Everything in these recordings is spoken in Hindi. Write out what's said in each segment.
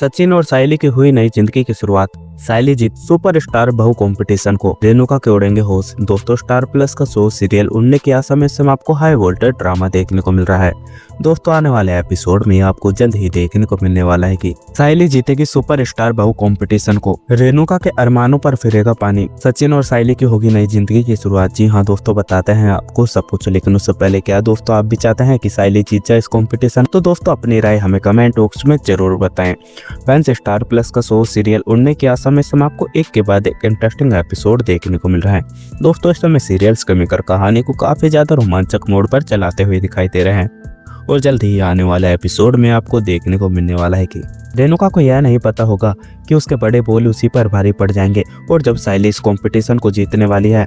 सचिन और सायली की हुई नई जिंदगी की शुरुआत। सायली जीत सुपरस्टार बहू कंपटीशन को, रेणुका के उड़ेंगे होश। दोस्तों, स्टार प्लस का शो सीरियल उड़ने की आशा में इस समय आपको हाई वोल्टेज ड्रामा देखने को मिल रहा है। दोस्तों, आने वाले एपिसोड में आपको जल्द ही देखने को मिलने वाला है कि सायली जीतेगी सुपरस्टार बहू कंपटीशन को, रेणुका के अरमानों पर फिरेगा पानी, सचिन और सायली की होगी नई जिंदगी की शुरुआत। जी हाँ दोस्तों, बताते हैं आपको सब कुछ, लेकिन उससे पहले क्या दोस्तों आप भी चाहते हैं कि सायली जीत जाए इस कंपटीशन? तो दोस्तों अपनी राय हमें कमेंट बॉक्स में जरूर बताएं। फैंस, स्टार प्लस का शो सीरियल उड़ने की आशा में समय आपको एक के बाद एक इंटरेस्टिंग एपिसोड देखने को मिल रहा है। दोस्तों, इस समय सीरियल्स कमी कर कहानी को काफी ज्यादा रोमांचक मोड पर चलाते हुए दिखाई दे रहे हैं और जल्द ही आने वाला एपिसोड में आपको देखने को मिलने वाला है कि रेणुका को यह नहीं पता होगा कि उसके बड़े बोल उसी पर भारी पड़ जाएंगे। और जब सायली इस कंपटीशन को जीतने वाली है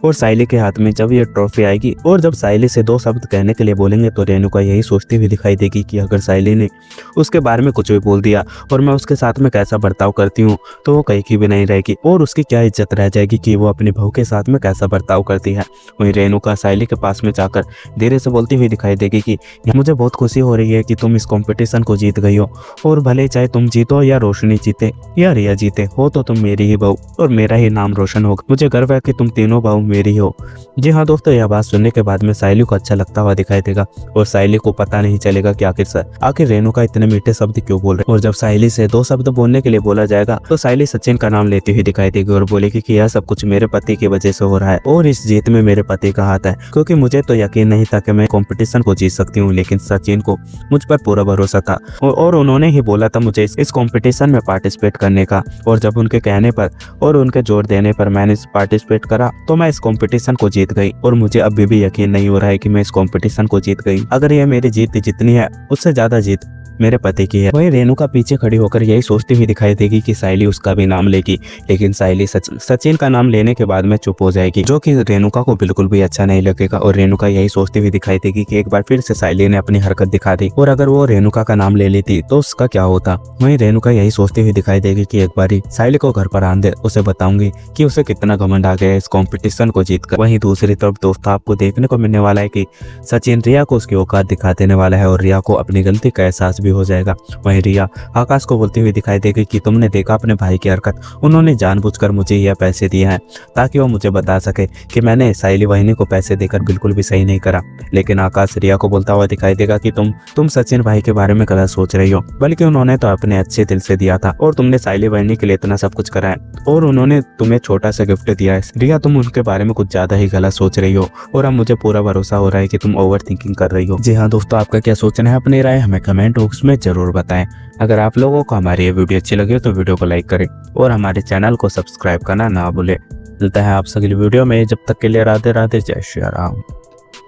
और सायली के हाथ में जब ये ट्रॉफी आएगी और जब सायली से 2 शब्द कहने के लिए बोलेंगे तो रेणुका यही सोचती हुई दिखाई देगी कि अगर सायली ने उसके बारे में कुछ भी बोल दिया और मैं उसके साथ में कैसा बर्ताव करती हूँ तो वो कहीं की भी नहीं रहेगी और उसकी क्या इज्जत रह जाएगी कि वो अपनी बहू के साथ में कैसा बर्ताव करती है। वहीं रेणुका सायली के पास में जाकर धीरे से बोलती हुई दिखाई देगी कि मुझे बहुत खुशी हो रही है कि तुम इस कॉम्पिटिशन को जीत गई हो और भले चाहे तुम जीतो या रोशनी जीते या रिया जीते हो तो तुम मेरी ही बहू और मेरा ही नाम रोशन होगा। मुझे गर्व है कि तुम तीनों बहू मेरी हो। जी हाँ दोस्तों, यह बात सुनने के बाद में सायली को अच्छा लगता हुआ दिखाई देगा और सायली को पता नहीं चलेगा कि आखिर रेणुका इतने मीठे शब्द क्यों बोल रहे। और जब सायली से 2 शब्द बोलने के लिए बोला जाएगा तो सायली सचिन का नाम लेती हुई दिखाई देगी और बोलेगी कि यह सब कुछ मेरे पति की वजह से हो रहा है और इस जीत में मेरे पति का हाथ है, क्योंकि मुझे तो यकीन नहीं था कि मैं कंपटीशन को जीत सकती हूँ, लेकिन सचिन को मुझ पर पूरा भरोसा था और उन्होंने ही बोला था मुझे इस कंपटीशन में पार्टिसिपेट करने का। और जब उनके कहने पर और उनके जोर देने पर मैंने पार्टिसिपेट करा तो मैं इस कंपटीशन को जीत गई और मुझे अभी भी यकीन नहीं हो रहा है कि मैं इस कंपटीशन को जीत गई। अगर यह मेरी जीत जितनी है उससे ज्यादा जीत मेरे पति की है। वही रेणुका पीछे खड़ी होकर यही सोचती हुई दिखाई देगी कि सायली उसका भी नाम लेगी, लेकिन सायली सचिन का नाम लेने के बाद में चुप हो जाएगी, जो कि रेणुका को बिल्कुल भी अच्छा नहीं लगेगा। और रेणुका यही सोचती हुई दिखाई देगी कि एक बार फिर से सायली ने अपनी हरकत दिखा दी और अगर वो रेणुका का नाम ले लेती तो उसका क्या होता। वही रेणुका यही सोचती हुई दिखाई देगी कि एक बार सायली को घर पर आन दे, उसे बताऊंगी कि उसे कितना घमंड आ गया इस कॉम्पिटिशन को जीतकर। वहीं दूसरी तरफ दोस्तों आपको देखने को मिलने वाला है कि सचिन रिया को उसकी औकात दिखा देने वाला है और रिया को अपनी गलती का एहसास भी हो जाएगा। वहीं रिया आकाश को बोलती हुई दिखाई देगी कि तुमने देखा अपने भाई की हरकत, उन्होंने जानबूझकर मुझे यह पैसे दिए हैं ताकि वो मुझे बता सके कि मैंने सायली वाहिनी को पैसे देकर बिल्कुल भी सही नहीं करा। लेकिन आकाश रिया को बोलता हुआ दिखाई देगा कि तुम सचिन भाई के बारे में गलत सोच रही हो, बल्कि उन्होंने तो अपने अच्छे दिल से दिया था और तुमने सायली वाहिनी के लिए इतना सब कुछ करा है और उन्होंने तुम्हें छोटा सा गिफ्ट दिया है। रिया, तुम उनके बारे में कुछ ज्यादा ही गलत सोच रही हो और अब मुझे पूरा भरोसा हो रहा है कि तुम ओवर थिंकिंग कर रही हो। जी हाँ दोस्तों, आपका क्या सोचना है, अपनी राय हमें कमेंट बॉक्स में जरूर बताएं। अगर आप लोगों को हमारी ये वीडियो अच्छी लगी तो वीडियो को लाइक करें और हमारे चैनल को सब्सक्राइब करना ना भूलें। मिलता है आपसे अगली वीडियो में, जब तक के लिए राधे राधे, जय श्री राम।